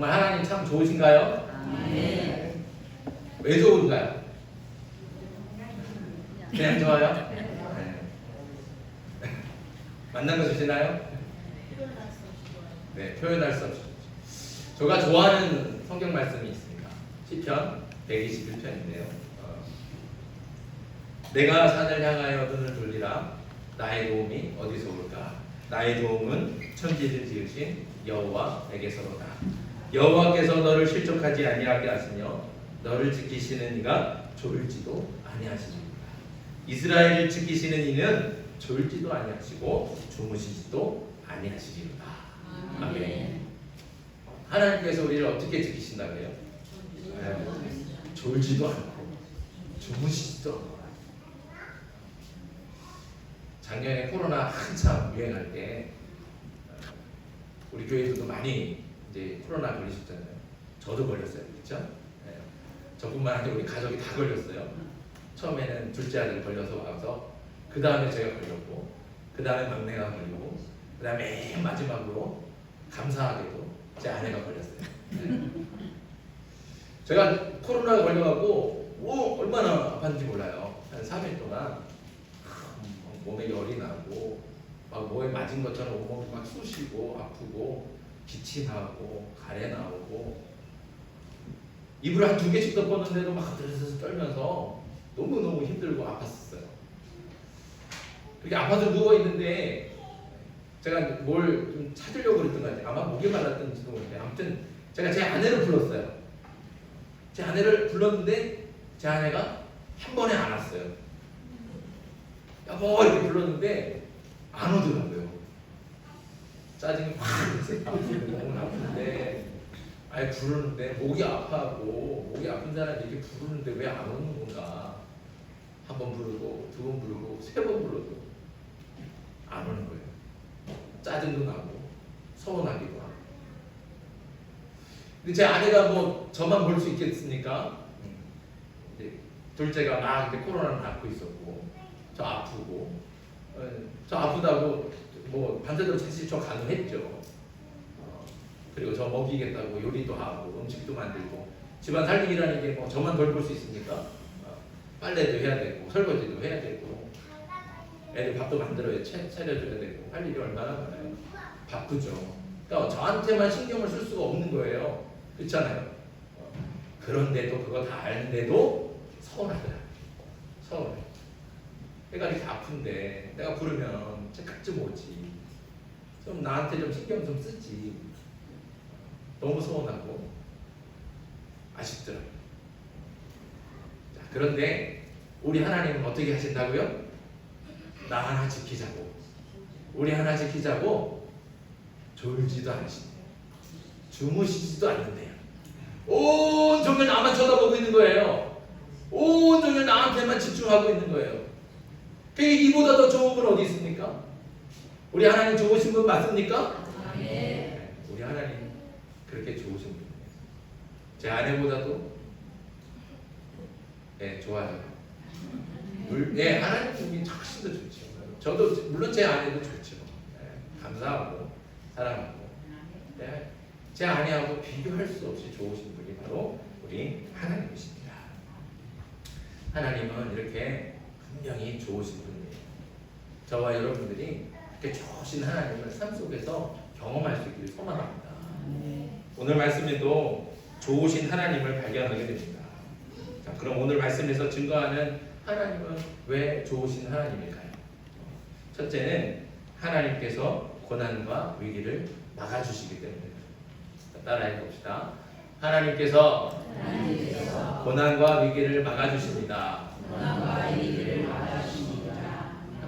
정말 하나님 참 좋으신가요? 네. 왜 좋은가요? 그냥 좋아요? 네. 만난 거 주시나요? 네, 표현할 수 없죠. 제가 좋아하는 성경 말씀이 있습니다. 시편 121편인데요. 내가 산을 향하여 눈을 돌리라. 나의 도움이 어디서 올까? 나의 도움은 천지를 지으신 여호와에게서로다. 여호와께서 너를 실족하지 아니하게 하시며 너를 지키시는 이가 졸지도 아니하시리라. 이스라엘을 지키시는 이는 졸지도 아니하시고 주무시지도 아니하시리로다. 아멘. 하나님께서 우리를 어떻게 지키신다고요? 졸지도 않고 주무시지도 않고. 작년에 코로나 한참 유행할 때 우리 교회에서도 많이 이제 코로나 걸리셨잖아요. 저도 걸렸어요, 그렇죠? 네. 저뿐만 아니라 우리 가족이 다 걸렸어요. 처음에는 둘째 아들 걸려서 와서 그 다음에 제가 걸렸고 그 다음에 막내가 걸리고 그 다음에 맨 마지막으로 감사하게도 제 아내가 걸렸어요. 네. 제가 코로나에 걸려갖고 얼마나 아팠는지 몰라요. 한 3일 동안 몸에 열이 나고 막 뭐에 맞은 것처럼 온몸이 막 쑤시고 아프고 기침 나고 가래 나오고 이불을 한 2개씩 덮었는데도 막 들어서 떨면서 너무너무 힘들고 아팠었어요. 그렇게 아파서 누워있는데 제가 뭘 좀 찾으려고 그랬던 것 같아요. 아마 목이 말랐던지도 모르겠는데 아무튼 제가 제 아내를 불렀어요. 제 아내를 불렀는데 제 아내가 한 번에 안 왔어요. 여보 이렇게 불렀는데 안 오더라고요. 짜증이 확 났어요. 너무 아픈데 아예 부르는데 목이 아파하고 목이 아픈 사람이 이렇게 부르는데 왜 안 오는 건가. 한 번 부르고 2번 부르고 3번 불러도 안 오는 거예요. 짜증도 나고 서운하기도 하고. 근데 제 아내가 뭐 저만 볼 수 있겠습니까? 이제 둘째가 막 이제 코로나를 앓고 있었고 저 아프고 저 아프다고 뭐 밤새도록 사실 저 간호했죠. 그리고 저 먹이겠다고 요리도 하고 음식도 만들고 집안 살림이라는 게 뭐 저만 돌볼 수 있습니까? 빨래도 해야 되고 설거지도 해야 되고 애들 밥도 만들어야 차려줘야 되고 할 일이 얼마나 많아요. 바쁘죠. 그러니까 저한테만 신경을 쓸 수가 없는 거예요. 그렇잖아요. 그런데도 그거 다 아는데도 서운하더라고요. 서운해. 내가 이렇게 아픈데 내가 부르면 책각 좀 오지. 좀 나한테 좀 신경 좀 쓰지. 너무 서운하고 아쉽더라고요. 자, 그런데 우리 하나님은 어떻게 하신다고요? 나 하나 지키자고. 우리 하나 지키자고 졸지도 않으신대요. 주무시지도 않는데요. 온 종일 나만 쳐다보고 있는 거예요. 온 종일 나한테만 집중하고 있는 거예요. 이보다 더 좋은 분 어디 있습니까? 우리 하나님 좋으신 분 맞습니까? 네. 우리 하나님 그렇게 좋으신 분이에요. 제 아내보다도 좋아요. 하나님이 훨씬 더 좋죠. 저도 물론 제 아내도 좋죠. 감사하고 사랑하고 제 아내하고 비교할 수 없이 좋으신 분이 바로 우리 하나님이십니다. 하나님은 이렇게 분명히 좋으신 분이에요. 저와 여러분들이 이렇게 좋으신 하나님을 삶 속에서 경험할 수 있기를 소망합니다. 오늘 말씀에도 좋으신 하나님을 발견하게 됩니다. 자, 그럼 오늘 말씀에서 증거하는 하나님은 왜 좋으신 하나님일까요? 첫째는 하나님께서 고난과 위기를 막아주시기 때문입니다. 따라해 봅시다. 하나님께서 고난과 위기를 막아주십니다.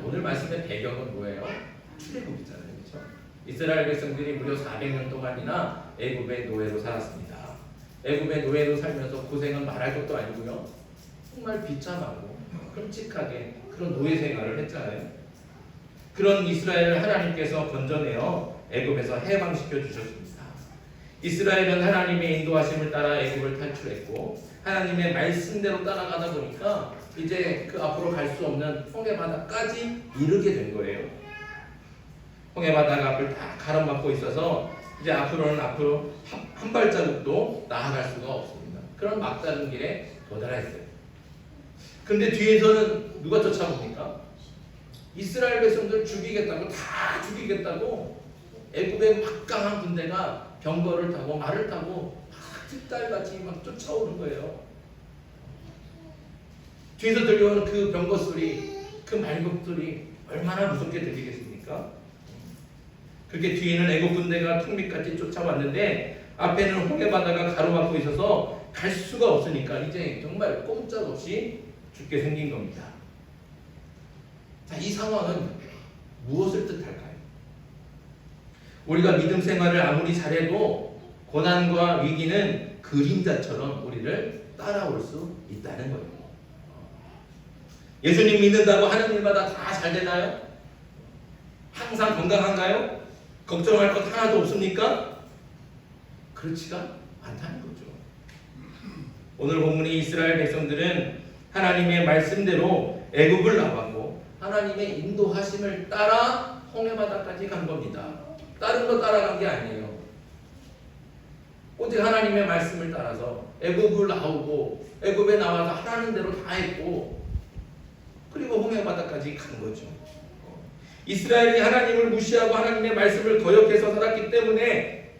오늘 말씀의 배경은 뭐예요? 출애굽이잖아요, 그렇죠? 이스라엘 백성들이 무려 400년 동안이나 애굽의 노예로 살았습니다. 애굽의 노예로 살면서 고생은 말할 것도 아니고요. 정말 비참하고 끔찍하게 그런 노예 생활을 했잖아요. 그런 이스라엘을 하나님께서 건져내어 애굽에서 해방시켜 주셨습니다. 이스라엘은 하나님의 인도하심을 따라 애굽을 탈출했고 하나님의 말씀대로 따라가다 보니까 이제 그 앞으로 갈 수 없는 홍해 바다까지 이르게 된 거예요. 홍해 바다가 앞을 다 가로막고 있어서 이제 앞으로는 한 발자국도 나아갈 수가 없습니다. 그런 막다른 길에 도달했어요. 그런데 뒤에서는 누가 쫓아옵니까? 이스라엘 백성들 죽이겠다고, 다 죽이겠다고 애굽의 막강한 군대가 병거를 타고 말을 타고 막 뒷달같이 막 쫓아오는 거예요. 뒤에서 들려오는 그 병거 소리, 그 말굽 소리 얼마나 무섭게 들리겠습니까? 그렇게 뒤에는 애굽 군대가 턱밑까지 쫓아왔는데 앞에는 홍해 바다가 가로막고 있어서 갈 수가 없으니까 이제 정말 꼼짝없이 죽게 생긴 겁니다. 자, 이 상황은 무엇을 뜻할까요? 우리가 믿음 생활을 아무리 잘해도 고난과 위기는 그림자처럼 우리를 따라올 수 있다는 거예요. 예수님 믿는다고 하는 일마다 다 잘 되나요? 항상 건강한가요? 걱정할 것 하나도 없습니까? 그렇지가 않다는 거죠. 오늘 본문의 이스라엘 백성들은 하나님의 말씀대로 애굽을 나왔고 하나님의 인도하심을 따라 홍해바다까지 간 겁니다. 다른 거 따라간 게 아니에요. 오직 하나님의 말씀을 따라서 애굽을 나오고 애굽에 나와서 하라는 대로 다 했고 그리고 홍해바다까지 간 거죠. 이스라엘이 하나님을 무시하고 하나님의 말씀을 거역해서 살았기 때문에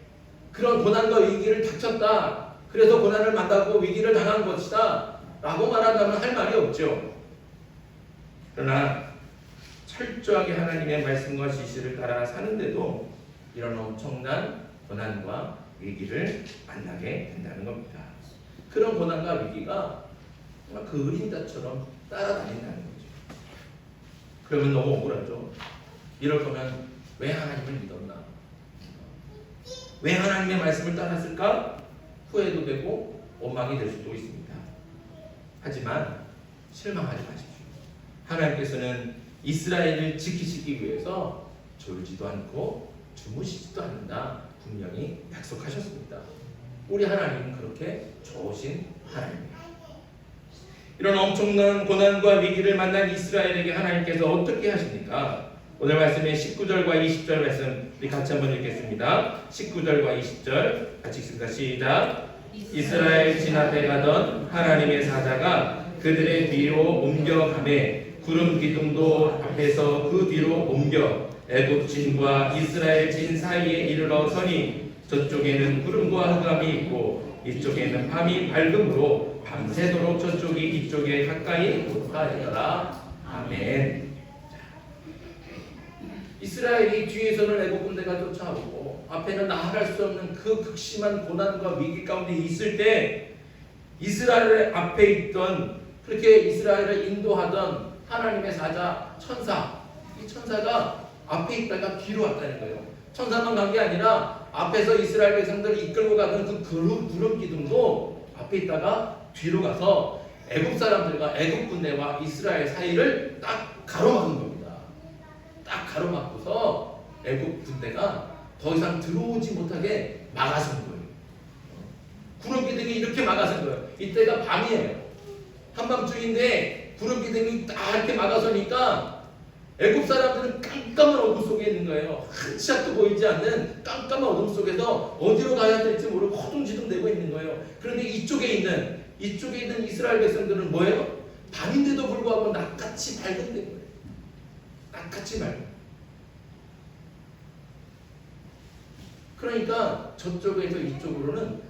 그런 고난과 위기를 닥쳤다. 그래서 고난을 만나고 위기를 당한 것이다. 라고 말한다면 할 말이 없죠. 그러나 철저하게 하나님의 말씀과 지시를 따라 사는데도 이런 엄청난 고난과 위기를 만나게 된다는 겁니다. 그런 고난과 위기가 정말 그 그림자처럼 따라다닌다는 거죠. 그러면 너무 억울하죠. 이럴 거면 왜 하나님을 믿었나? 왜 하나님의 말씀을 따랐을까? 후회도 되고 원망이 될 수도 있습니다. 하지만 실망하지 마십시오. 하나님께서는 이스라엘을 지키시기 위해서 졸지도 않고 주무시지도 않는다 분명히 약속하셨습니다. 우리 하나님은 그렇게 좋으신 하나님입니다. 이런 엄청난 고난과 위기를 만난 이스라엘에게 하나님께서 어떻게 하십니까? 오늘 말씀의 19절과 20절 말씀 우리 같이 한번 읽겠습니다. 19절과 20절 같이 읽습니다. 시작. 이스라엘 진 앞에 가던 하나님의 사자가 그들의 뒤로 옮겨가매 구름 기둥도 앞에서 그 뒤로 옮겨 애굽 진과 이스라엘 진 사이에 이르러 서니 저쪽에는 구름과 흑암이 있고 이쪽에는 밤이 밝음으로 밤새도록 저쪽이 이쪽에 가까이 가더라. 아멘. 이스라엘이 뒤에서는 애굽 군대가 쫓아오고 앞에는 나아갈 수 없는 그 극심한 고난과 위기 가운데 있을 때 이스라엘 앞에 있던 그렇게 이스라엘을 인도하던 하나님의 사자 천사, 이 천사가 앞에 있다가 뒤로 왔다는 거예요. 천사만 간 게 아니라 앞에서 이스라엘 백성들을 이끌고 가던 그 구름 기둥도 앞에 있다가 뒤로 가서 애굽 사람들과 애굽 군대와 이스라엘 사이를 딱 가로막은 겁니다. 딱 가로막고서 애굽 군대가 더 이상 들어오지 못하게 막아선 거예요. 구름 기둥이 이렇게 막아선 거예요. 이때가 밤이에요. 한밤중인데 구름 기둥이 딱 이렇게 막아서니까 애굽 사람들은 깜깜한 어둠 속에 있는 거예요. 한 치 앞도 보이지 않는 깜깜한 어둠 속에서 어디로 가야 될지 모르고 허둥지둥대고 있는 거예요. 그런데 이쪽에 있는 이스라엘 백성들은 뭐예요? 밤인데도 불구하고 낯같이 밝은 거예요. 낯같이 밝은. 그러니까 저쪽에서 이쪽으로는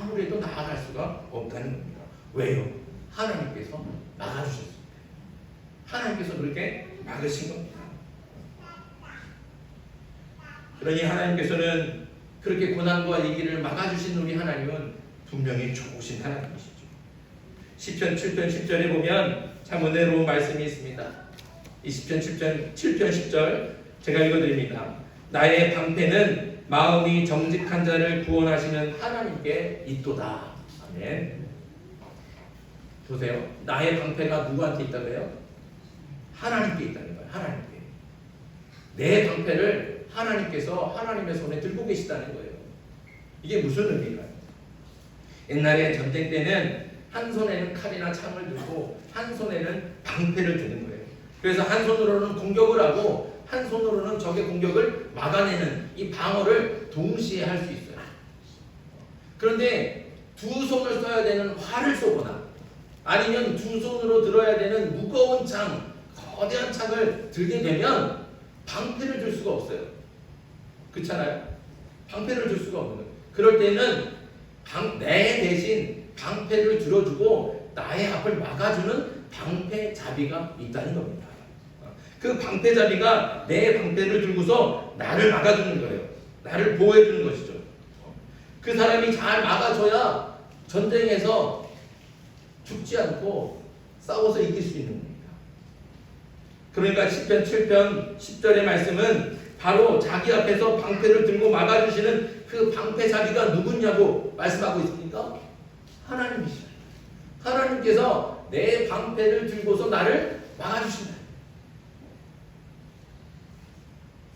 아무래도 나아갈 수가 없다는 겁니다. 왜요? 하나님께서 막아주셨습니다. 하나님께서 그렇게 막으신 겁니다. 그러니 하나님께서는 그렇게 고난과 위기를 막아주신 우리 하나님은 분명히 좋으신 하나님이시죠. 시편 7편 10절에 보면 참 은혜로운 말씀이 있습니다. 이 시편 7편 10절 제가 읽어드립니다. 나의 방패는 마음이 정직한 자를 구원하시는 하나님께 있도다. 아멘. 보세요. 나의 방패가 누구한테 있다고 해요? 하나님께 있다는 거예요. 하나님께. 내 방패를 하나님께서 하나님의 손에 들고 계시다는 거예요. 이게 무슨 의미일까요? 옛날에 전쟁 때는 한 손에는 칼이나 창을 들고 한 손에는 방패를 드는 거예요. 그래서 한 손으로는 공격을 하고 한 손으로는 적의 공격을 막아내는 이 방어를 동시에 할 수 있어요. 그런데 두 손을 써야 되는 활을 쏘거나 아니면 두 손으로 들어야 되는 무거운 창, 거대한 창을 들게 되면 방패를 들 수가 없어요. 그렇잖아요? 방패를 들 수가 없는 거예요. 그럴 때는 내 대신 방패를 들어주고 나의 앞을 막아주는 방패잡이가 있다는 겁니다. 그 방패잡이가 내 방패를 들고서 나를 막아주는 거예요. 나를 보호해주는 것이죠. 그 사람이 잘 막아줘야 전쟁에서 죽지 않고 싸워서 이길 수 있는 겁니다. 그러니까 시편 7편 10절의 말씀은 바로 자기 앞에서 방패를 들고 막아주시는 그 방패잡이가 누구냐고 말씀하고 있습니까? 하나님이시죠. 하나님께서 내 방패를 들고서 나를 막아주신다.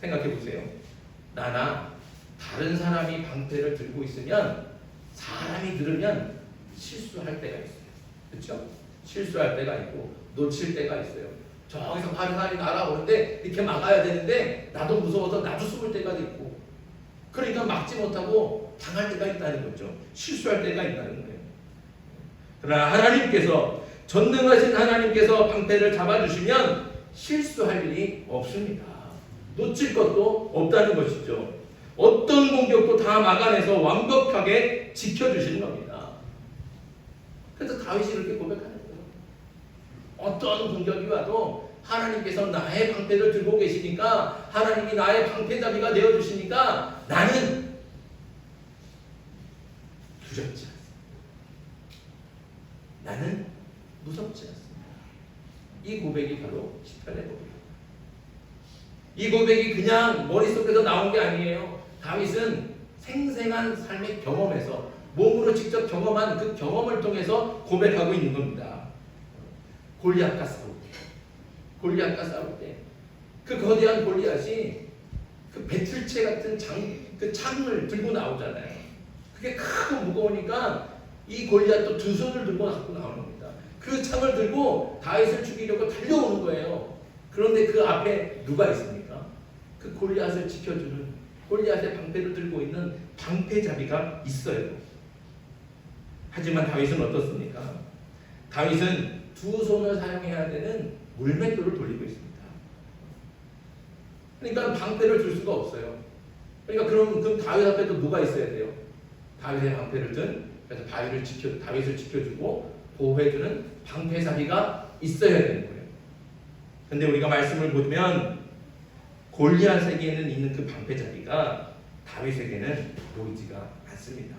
생각해 보세요. 나나 다른 사람이 방패를 들고 있으면 사람이 들으면 실수할 때가 있어요. 그렇죠? 실수할 때가 있고 놓칠 때가 있어요. 저기서 화살이 날아오는데 이렇게 막아야 되는데 나도 무서워서 나도 숨을 때가 있고 그러니까 막지 못하고 당할 때가 있다는 거죠. 실수할 때가 있다는 거예요. 그러나 하나님께서 전능하신 하나님께서 방패를 잡아주시면 실수할 일이 없습니다. 놓칠 것도 없다는 것이죠. 어떤 공격도 다 막아내서 완벽하게 지켜주시는 겁니다. 그래서 다윗이 이렇게 고백하는 거예요. 어떤 공격이 와도 하나님께서 나의 방패를 들고 계시니까 하나님이 나의 방패잡이가 되어주시니까 나는 두렵지 않습니다. 나는 무섭지 않습니다. 이 고백이 바로 시편의 고백입니다. 이 고백이 그냥 머릿속에서 나온 게 아니에요. 다윗은 생생한 삶의 경험에서 몸으로 직접 경험한 그 경험을 통해서 고백하고 있는 겁니다. 골리앗과 싸울 때 그 거대한 골리앗이 그 배틀채 같은 그 창을 들고 나오잖아요. 그게 크고 무거우니까 이 골리앗도 두 손을 들고 갖고 나오는 겁니다. 그 창을 들고 다윗을 죽이려고 달려오는 거예요. 그런데 그 앞에 누가 있습니까? 그 골리앗을 지켜주는 골리앗의 방패를 들고 있는 방패잡이가 있어요. 하지만 다윗은 어떻습니까? 다윗은 두 손을 사용해야 되는 물맷돌을 돌리고 있습니다. 그러니까 방패를 들 수가 없어요. 그러니까 그럼 다윗 앞에도 누가 있어야 돼요? 다윗의 방패를 든 그래서 다윗을 지켜주고 보호해주는 방패잡이가 있어야 되는 거예요. 근데 우리가 말씀을 보면 골리앗에게는 있는 그 방패잡이가 다윗에게는 보이지가 않습니다.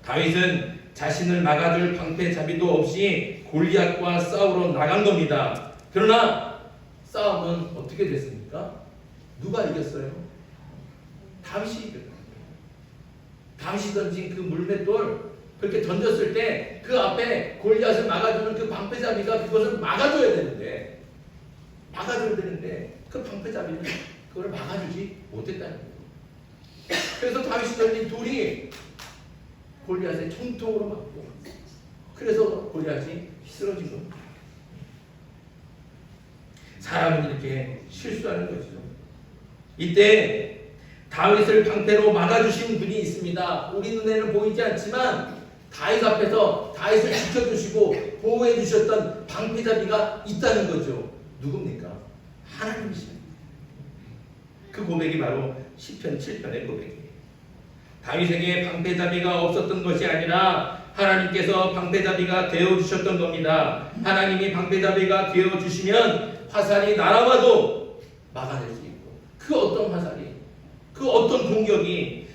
다윗은 자신을 막아줄 방패잡이도 없이 골리앗과 싸우러 나간 겁니다. 그러나 싸움은 어떻게 됐습니까? 누가 이겼어요? 다윗이 이겼어요. 다윗이 던진 그 물맷돌 그렇게 던졌을 때 그 앞에 골리앗을 막아주는 그 방패잡이가 그것을 막아줘야 되는데 그 방패잡이는 그걸 막아주지 못했다는 거예요. 그래서 다윗이 던진 돌이 골리앗의 총통으로 맞고 그래서 골리앗이 쓰러진 겁니다. 사람은 이렇게 실수하는 것이죠. 이때 다윗을 방패로 막아주신 분이 있습니다. 우리 눈에는 보이지 않지만 다윗 앞에서 다윗을 지켜주시고 보호해 주셨던 방패잡이가 있다는 거죠. 누굽니까? 하나님이십니다. 그 고백이 바로 시편 7편의 고백이에요. 다윗에게 방패잡이가 없었던 것이 아니라 하나님께서 방패잡이가 되어주셨던 겁니다. 하나님이 방패잡이가 되어주시면 화살이 날아와도 막아낼 수 있고 그 어떤 화살이 그 어떤 공격이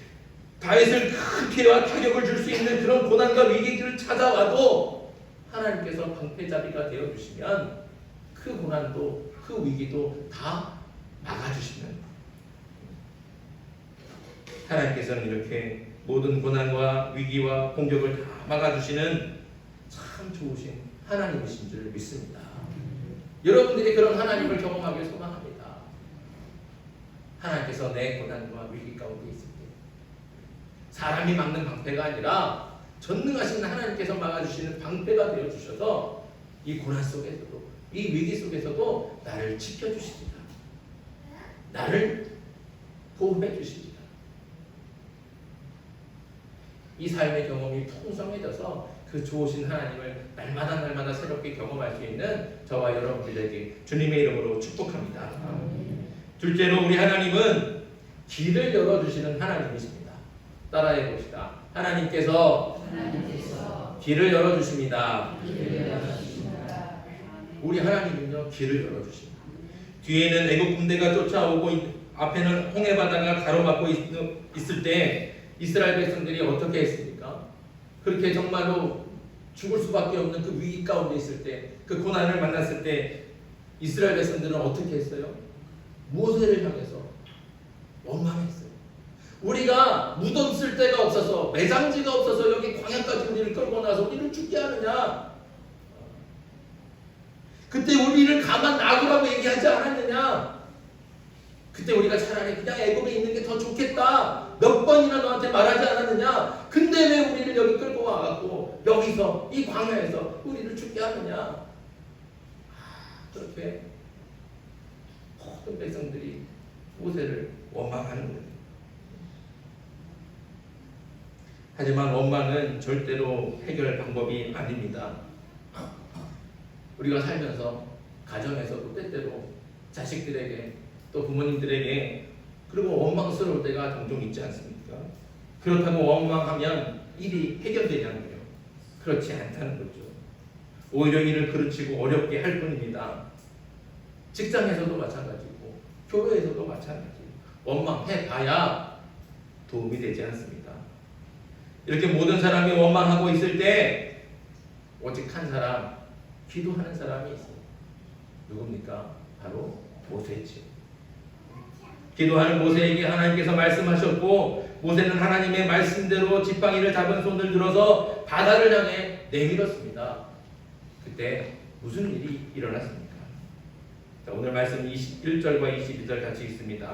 다윗을 큰 피해와 타격을 줄 수 있는 그런 고난과 위기를 찾아와도 하나님께서 방패잡이가 되어주시면 그 고난도 그 위기도 다 막아주시는 하나님께서는 이렇게 모든 고난과 위기와 공격을 다 막아주시는 참 좋으신 하나님이신 줄 믿습니다. 여러분들이 그런 하나님을 경험하길 소망합니다. 하나님께서 내 고난과 위기 가운데 있을 때 사람이 막는 방패가 아니라 전능하신 하나님께서 막아주시는 방패가 되어주셔서 이 고난 속에서도 이 위기 속에서도 나를 지켜주십니다. 나를 보호해 주십니다. 이 삶의 경험이 풍성해져서 그 좋으신 하나님을 날마다 새롭게 경험할 수 있는 저와 여러분들에게 주님의 이름으로 축복합니다. 둘째로 우리 하나님은 길을 열어주시는 하나님이십니다. 따라해 봅시다. 하나님께서 길을 열어주십니다. 우리 하나님은요, 길을 열어주십니다. 뒤에는 애국 군대가 쫓아오고 앞에는 홍해 바다가 가로막고 있을 때 이스라엘 백성들이 어떻게 했습니까? 그렇게 정말로 죽을 수밖에 없는 그 위기 가운데 있을 때, 그 고난을 만났을 때 이스라엘 백성들은 어떻게 했어요? 모세를 향해서 원망했어요. 우리가 무덤 쓸 데가 없어서, 매장지가 없어서 여기 광야까지 우리를 끌고 나서 우리를 죽게 하느냐? 그때 우리를 가만 놔두라고 얘기하지 않았느냐? 그때 우리가 차라리 그냥 애굽에 있는 게 더 좋겠다 몇 번이나 너한테 말하지 않았느냐? 근데 왜 우리를 여기 끌고 와갖고 여기서 이 광야에서 우리를 죽게 하느냐? 그렇게 모든 백성들이 모세를 원망하는 거예요. 하지만 원망은 절대로 해결 방법이 아닙니다. 우리가 살면서 가정에서도 때때로 자식들에게 또 부모님들에게 그리고 원망스러울 때가 종종 있지 않습니까? 그렇다고 원망하면 일이 해결되냐고요? 그렇지 않다는 거죠. 오히려 일을 그르치고 어렵게 할 뿐입니다. 직장에서도 마찬가지고 교회에서도 마찬가지고 원망해봐야 도움이 되지 않습니다. 이렇게 모든 사람이 원망하고 있을 때 오직 한 사람, 기도하는 사람이 있어요. 누굽니까? 바로 모세죠. 기도하는 모세에게 하나님께서 말씀하셨고, 모세는 하나님의 말씀대로 지팡이를 잡은 손을 들어서 바다를 향해 내밀었습니다. 그때 무슨 일이 일어났습니까? 자, 오늘 말씀 21절과 22절 같이 읽습니다.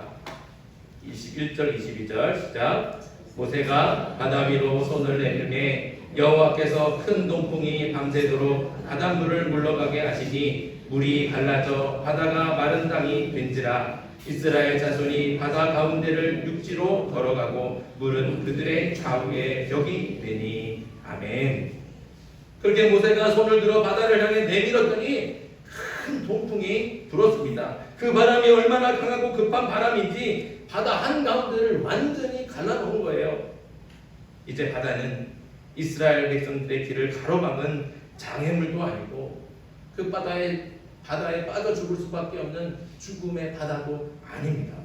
21절 22절 시작. 모세가 바다 위로 손을 내밀매 여호와께서 큰 동풍이 밤새도록 바닷물을 물러가게 하시니 물이 갈라져 바다가 마른 땅이 된지라. 이스라엘 자손이 바다 가운데를 육지로 걸어가고 물은 그들의 좌우에 벽이 되니. 아멘. 그렇게 모세가 손을 들어 바다를 향해 내밀었더니 큰 동풍이 불었습니다. 그 바람이 얼마나 강하고 급한 바람인지 바다 한가운데를 완전히 갈라놓은 거예요. 이제 바다는 이스라엘 백성들의 길을 가로막은 장애물도 아니고 그 바다에 빠져 죽을 수밖에 없는 죽음의 바다도 아닙니다.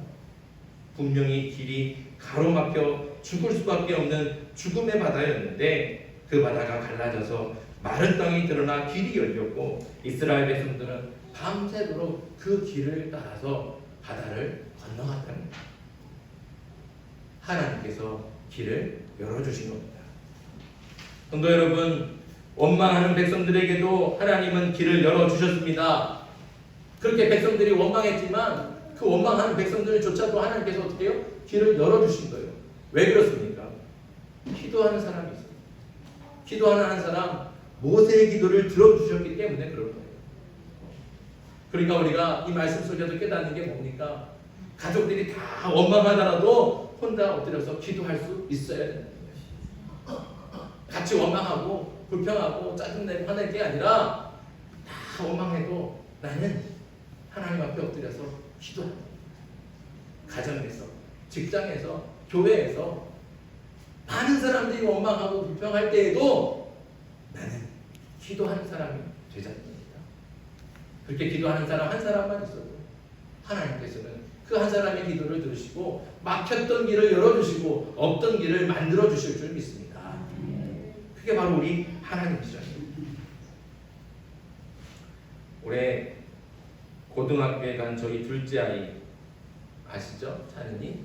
분명히 길이 가로막혀 죽을 수밖에 없는 죽음의 바다였는데 그 바다가 갈라져서 마른 땅이 드러나 길이 열렸고 이스라엘 백성들은 밤새도록 그 길을 따라서 바다를 건너갔다는 겁니다. 하나님께서 길을 열어주신 겁니다. 성도 여러분, 원망하는 백성들에게도 하나님은 길을 열어주셨습니다. 그렇게 백성들이 원망했지만 그 원망하는 백성들조차도 하나님께서 어떻게 해요? 길을 열어주신 거예요. 왜 그렇습니까? 기도하는 사람이 있어요. 기도하는 한 사람, 모세의 기도를 들어주셨기 때문에 그런 거예요. 그러니까 우리가 이 말씀 속에서 깨닫는 게 뭡니까? 가족들이 다 원망하더라도 혼자 엎드려서 기도할 수 있어야 된다. 같이 원망하고 불평하고 짜증내고 화낼 게 아니라 다 원망해도 나는 하나님 앞에 엎드려서 기도한다. 가정에서, 직장에서, 교회에서 많은 사람들이 원망하고 불평할 때에도 나는 기도하는 사람이 되자입니다. 그렇게 기도하는 사람 한 사람만 있어도 하나님께서는 그 한 사람의 기도를 들으시고 막혔던 길을 열어주시고 없던 길을 만들어 주실 줄 믿습니다. 그게 바로 우리 하나님이시죠. 올해 고등학교에 간 저희 둘째 아이 아시죠? 찬은이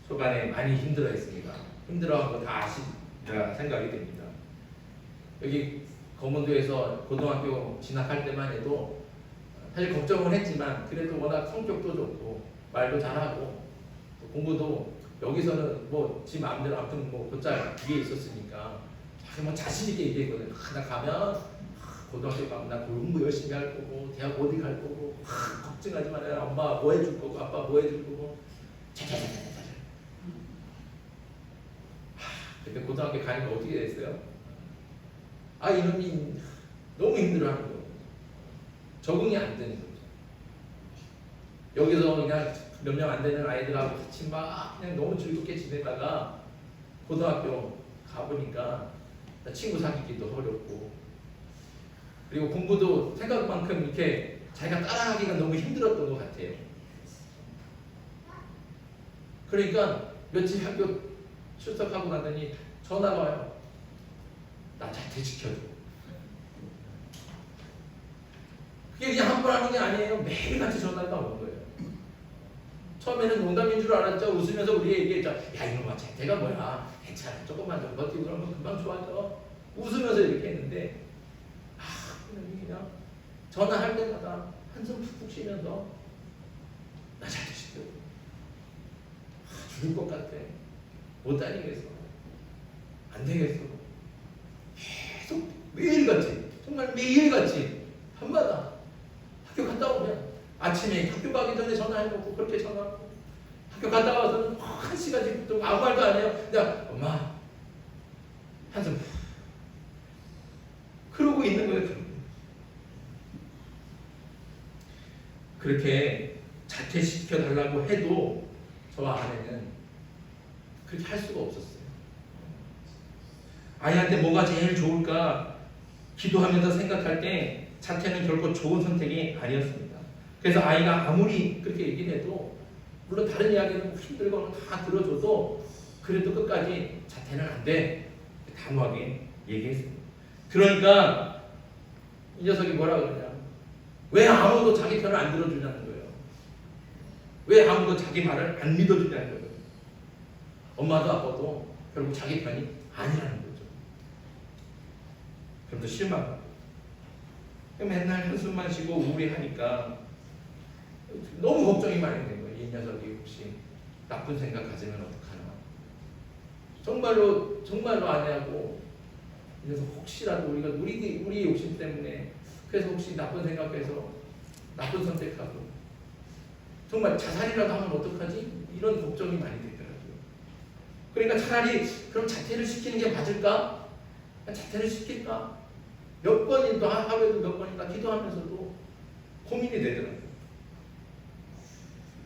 초반에 많이 힘들어했습니다. 힘들어한 거 다 아시리라 생각이 됩니다. 여기 검은도에서 고등학교 진학할 때만 해도 사실 걱정은 했지만 그래도 워낙 성격도 좋고 말도 잘하고 공부도 여기서는 뭐 지 마음대로 아무튼 뭐 곧잘 위에 있었으니까 뭐 자신 있게 얘기했거든요. 나 가면 고등학교 가면 나 공부 열심히 할 거고 대학 어디 갈 거고 걱정하지 마라. 엄마 뭐 해줄 거고 아빠 뭐 해줄 거고 자자자자자. 근데 고등학교 가니까 어떻게 됐어요? 아 이놈이 너무 힘들어하는 거예요. 적응이 안 되는 거죠. 여기서 그냥 몇 명 안 되는 아이들하고 같이 막 그냥 너무 즐겁게 지내다가 고등학교 가보니까 친구 사귀기도 어렵고 그리고 공부도 생각만큼 이렇게 자기가 따라하기가 너무 힘들었던 것 같아요. 그러니까 며칠 학교 출석하고 나더니 전화가 와요. 나 자퇴시켜줘. 그게 그냥 한 번 하는 게 아니에요. 매일같이 전화가 오는 거예요. 처음에는 농담인 줄 알았죠. 웃으면서 우리 얘기했죠. 야 이놈아 자퇴가 뭐야. 괜찮아. 조금만 더 버티고 그러면 금방 좋아져. 웃으면서 이렇게 했는데 그냥 전화할 때마다 한숨 푹푹 쉬면서 나 자퇴시켜. 죽을 것 같아. 못 다니겠어. 안 되겠어. 계속 매일같이 정말 매일같이 밤마다 학교 갔다 오면 아침에 학교 가기 전에 전화해놓고 그렇게 전화하고 학교 갔다 와서는 1시간씩 아무 말도 안 해요. 그냥 엄마 한숨 그러고 있는 거예요. 그렇게 자퇴시켜달라고 해도 저와 아내는 그렇게 할 수가 없었어요. 아이한테 뭐가 제일 좋을까 기도하면서 생각할 때 자퇴는 결코 좋은 선택이 아니었습니다. 그래서 아이가 아무리 그렇게 얘기를 해도 물론 다른 이야기는 힘들거나 다 들어줘도 그래도 끝까지 자퇴는 안 돼. 단호하게 얘기했습니다. 그러니까 이 녀석이 뭐라 그러냐. 왜 아무도 자기 편을 안 들어주냐는 거예요. 왜 아무도 자기 말을 안 믿어주냐는 거예요. 엄마도 아빠도 결국 자기 편이 아니라는 거죠. 그럼 더 실망하고 맨날 한숨만 쉬고 우울해하니까 너무 걱정이 많이 되는 거예요. 이 녀석이 혹시 나쁜 생각 가지면 어떡하나. 정말로 아내하고 이 녀석 혹시라도 우리 욕심 때문에 그래서 혹시 나쁜 생각해서 나쁜 선택하고 정말 자살이라도 하면 어떡하지? 이런 걱정이 많이 되더라고요. 그러니까 차라리 그럼 자퇴를 시키는 게 맞을까? 자퇴를 시킬까? 몇 번이나 하루에도 몇 번이나 기도하면서도 고민이 되더라고요.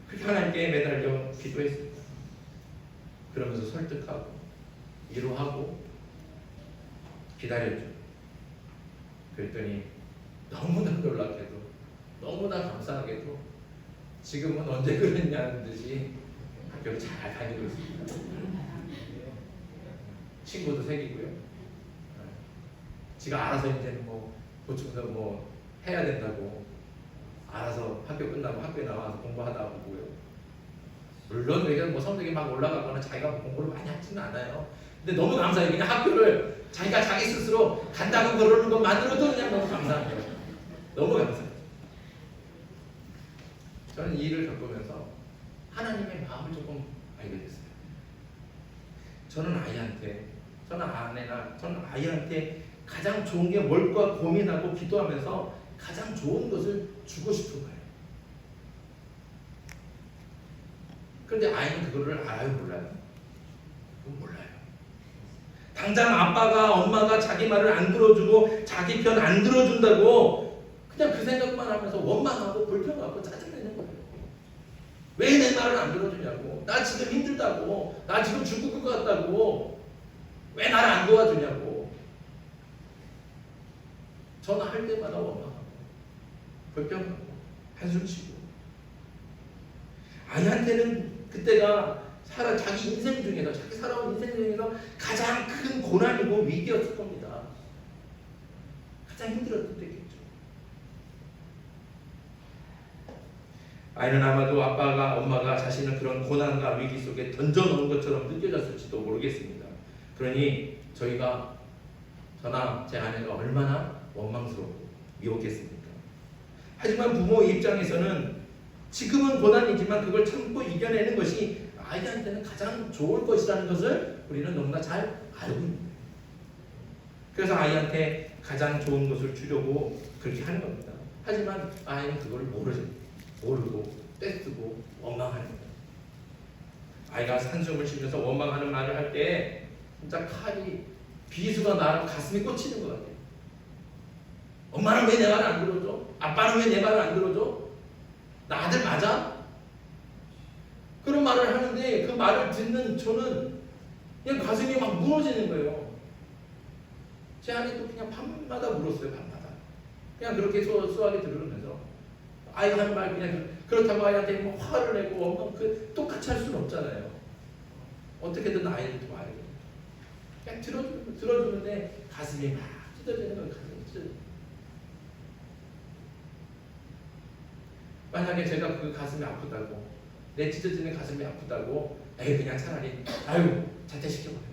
그렇게 하나님께 매달려 기도했습니다. 그러면서 설득하고 위로하고 기다렸죠. 그랬더니 너무나 놀랍게도 너무나 감사하게도 지금은 언제 그랬냐는 듯이 학교를 잘 다니고 있습니다. 친구도 생기고요. 지가 알아서 이제 뭐 보충서 뭐 해야 된다고 알아서 학교 끝나고 학교에 나와서 공부하다 보고요. 물론 내가 뭐 성적이 막 올라가거나 자기가 공부를 많이 하지는 않아요. 근데 너무 감사해요. 그냥 학교를 자기가 자기 스스로 간다고 그러는 것만으로도 그냥 너무 감사해요. 너무 감사해요. 저는 이 일을 겪으면서 하나님의 마음을 조금 알게 됐어요. 저는 아이한테 가장 좋은 게 뭘까 고민하고 기도하면서 가장 좋은 것을 주고 싶은 거예요. 그런데 아이는 그거를 알아요, 몰라요? 그건 몰라요. 당장 아빠가 엄마가 자기 말을 안 들어주고 자기 편 안 들어준다고 그냥 그 생각만 하면서 원망하고 불평하고 짜증내는 거예요. 왜 내 말을 안 들어주냐고. 나 지금 힘들다고. 나 지금 죽을 것 같다고. 왜 나를 안 도와주냐고. 전화할 때마다 원망하고 불평하고 한숨 쉬고. 아이한테는 그때가 자기 인생 중에서 자기 살아온 인생 중에서 가장 큰 고난이고 위기였을 겁니다. 가장 힘들었던 때겠죠. 아이는 아마도 아빠가 엄마가 자신을 그런 고난과 위기 속에 던져놓은 것처럼 느껴졌을지도 모르겠습니다. 그러니 저나 제 아내가 얼마나 원망스럽고 미웠겠습니까? 하지만 부모의 입장에서는 지금은 고난이지만 그걸 참고 이겨내는 것이 아이한테는 가장 좋을 것이라는 것을 우리는 너무나 잘 알고 있는 거예요. 그래서 아이한테 가장 좋은 것을 주려고 그렇게 하는 겁니다. 하지만 아이는 그걸 모르고 떼쓰고 원망하는 거예요. 아이가 한숨을 쉬면서 원망하는 말을 할 때 진짜 칼이 비수가 나랑 가슴에 꽂히는 것 같아요. 엄마는 왜 내 말을 안 들어줘? 아빠는 왜 내 말을 안 들어줘? 나 아들 맞아? 그런 말을 하는데 그 말을 듣는 저는 그냥 가슴이 막 무너지는 거예요. 제 아내도 그냥 밤마다 울었어요. 밤마다. 그냥 그렇게 소소하게 들으면서 아이가 하는 말 그냥 그렇다고 아이한테 뭐 화를 내고 원망 똑같이 할 수는 없잖아요. 어떻게든 아이를 도와야 돼요. 그냥 들어주는데 가슴이 막 찢어지는 거예요. 가슴이 찢어지는. 만약에 제가 그 가슴이 아프다고 내 찢어지는 가슴이 아프다고 그냥 차라리 아유 자퇴시켜버려요.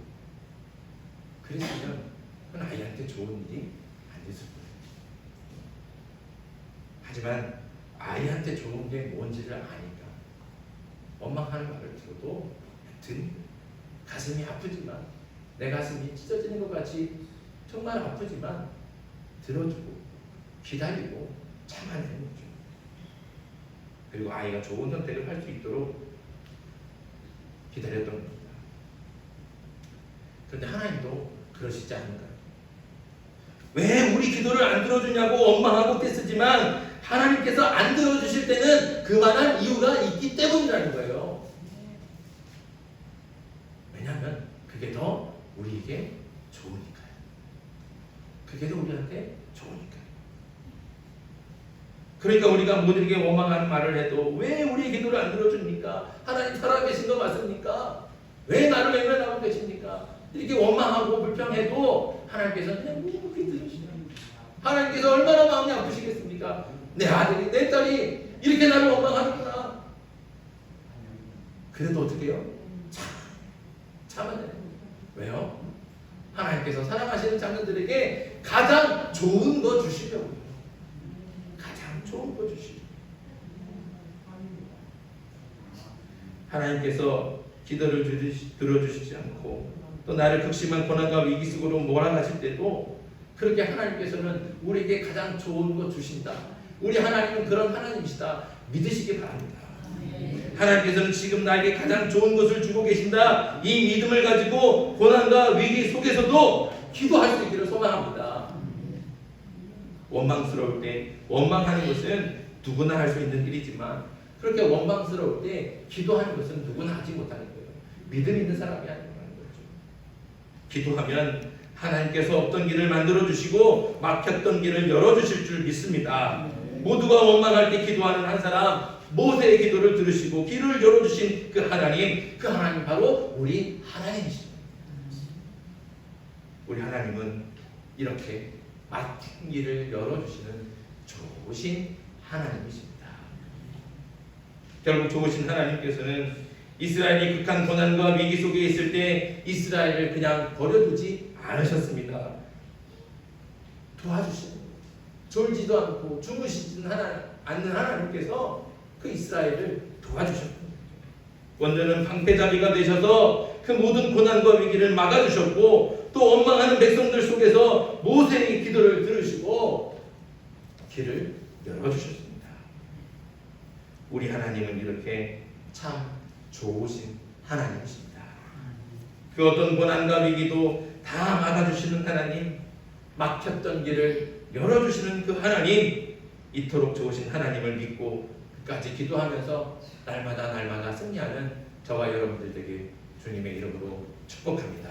그랬으면 그건 아이한테 좋은 일이 안 됐을 거예요. 하지만 아이한테 좋은 게 뭔지를 아니까 원망하는 말을 들어도 듣는 가슴이 아프지만 내 가슴이 찢어지는 것 같이 정말 아프지만 들어주고 기다리고 참아내는 거죠. 그리고 아이가 좋은 선택을 할 수 있도록 기다렸던 겁니다. 그런데 하나님도 그러시지 않을까요? 왜 우리 기도를 안 들어주냐고 원망하고 떼쓰지만 하나님께서 안 들어주실 때는 그만한 이유가 있기 때문이라는 거예요. 왜냐하면 그게 더 우리에게 좋으니까요. 그게 더 우리한테 좋으니까요. 그러니까 우리가 모두에게 원망하는 말을 해도 왜 우리의 기도를 안 들어줍니까? 하나님 살아계신 거 맞습니까? 왜 나를 외면하고 계십니까? 이렇게 원망하고 불평해도 하나님께서는 그냥 묵묵히 들으시는 하나님께서 얼마나 마음이 아프시겠습니까? 내 아들이 내 딸이 이렇게 나를 원망하는구나. 그래도 어떻게 해요? 참아내요. 왜요? 하나님께서 사랑하시는 자녀들에게 가장 좋은 거 주시려고요. 가장 좋은 거 주시려고. 하나님께서 기도를 들어주시지 않고 또 나를 극심한 고난과 위기 속으로 몰아가실 때도 그렇게 하나님께서는 우리에게 가장 좋은 거 주신다. 우리 하나님은 그런 하나님이시다. 믿으시기 바랍니다. 하나님께서는 지금 나에게 가장 좋은 것을 주고 계신다. 이 믿음을 가지고 고난과 위기 속에서도 기도할 수 있기를 소망합니다. 원망스러울 때 원망하는 것은 누구나 할 수 있는 일이지만 그렇게 원망스러울 때 기도하는 것은 누구나 하지 못하는 거예요. 믿음 있는 사람이 하는 거죠. 기도하면 하나님께서 없던 길을 만들어 주시고 막혔던 길을 열어 주실 줄 믿습니다. 모두가 원망할 때 기도하는 한 사람, 모세의 기도를 들으시고 길을 열어 주신 그 하나님 바로 우리 하나님이십니다. 우리 하나님은 이렇게 막힌 길을 열어 주시는 좋으신 하나님이십니다. 결국 좋으신 하나님께서는 이스라엘이 극한 고난과 위기 속에 있을 때 이스라엘을 그냥 버려두지 않으셨습니다. 도와주시는 거예요. 졸지도 않고 주무시지는 않는 하나님께서 그 이스라엘을 도와주셨고 원전은 방패잡이가 되셔서 그 모든 고난과 위기를 막아주셨고 또 원망하는 백성들 속에서 모세의 기도를 들으시고 길을 열어주셨습니다. 우리 하나님은 이렇게 참 좋으신 하나님이십니다. 그 어떤 고난과 위기도 다 막아주시는 하나님, 막혔던 길을 열어주시는 그 하나님, 이토록 좋으신 하나님을 믿고 끝까지 기도하면서 날마다 승리하는 저와 여러분들 되게 주님의 이름으로 축복합니다.